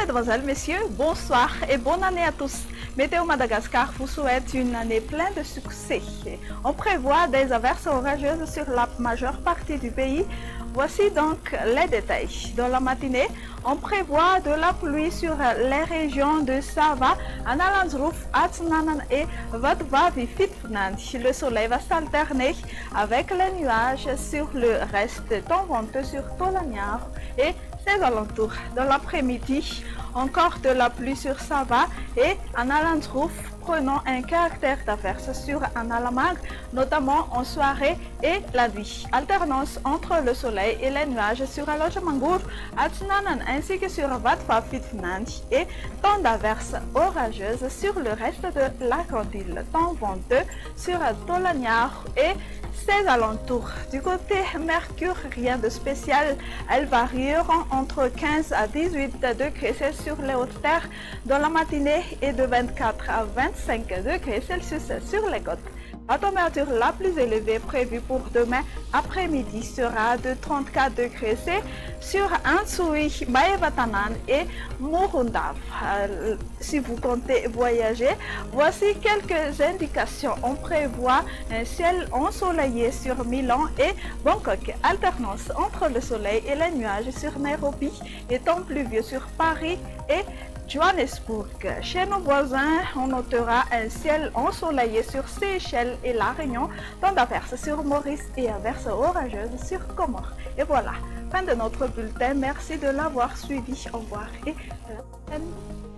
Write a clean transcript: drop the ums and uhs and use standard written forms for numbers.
mesdemoiselles, messieurs, bonsoir et bonne année à tous. Météo Madagascar vous souhaite une année pleine de succès. On prévoit des averses orageuses sur la majeure partie du pays. Voici donc les détails. Dans la matinée, on prévoit de la pluie sur les régions de Sava, Analandsruf, Atsnanan et Vadvavifitnan. Le soleil va s'alterner avec les nuages sur le reste, temps venteux sur Tolaniar et ses alentours. Dans l'après-midi, encore de la pluie sur Sava et Analandsruf, prenant un caractère d'averse sur Analamag, notamment en soirée et la nuit. Alternance entre le soleil et les nuages sur Alojamangour, Atsnanan ainsi que sur Vadvavitnan et temps d'averses orageuses sur le reste de la grande île. Temps venteux sur Tolaniar et ses alentours. Du côté Mercure, rien de spécial. Elles varieront entre 15 à 18 degrés Celsius sur les hautes terres dans la matinée et de 24 à 25 degrés Celsius sur les côtes. La température la plus élevée prévue pour demain après-midi sera de 34 degrés C sur Ansui, Maevatanan et Morundav. Si vous comptez voyager, voici quelques indications. On prévoit un ciel ensoleillé sur Milan et Bangkok, alternance entre le soleil et les nuages sur Nairobi et temps pluvieux sur Paris et Johannesburg. Chez nos voisins, on notera un ciel ensoleillé sur Seychelles et La Réunion, temps d'averses sur Maurice et averses orageuses sur Comores. Et voilà, fin de notre bulletin. Merci de l'avoir suivi. Au revoir et à la prochaine.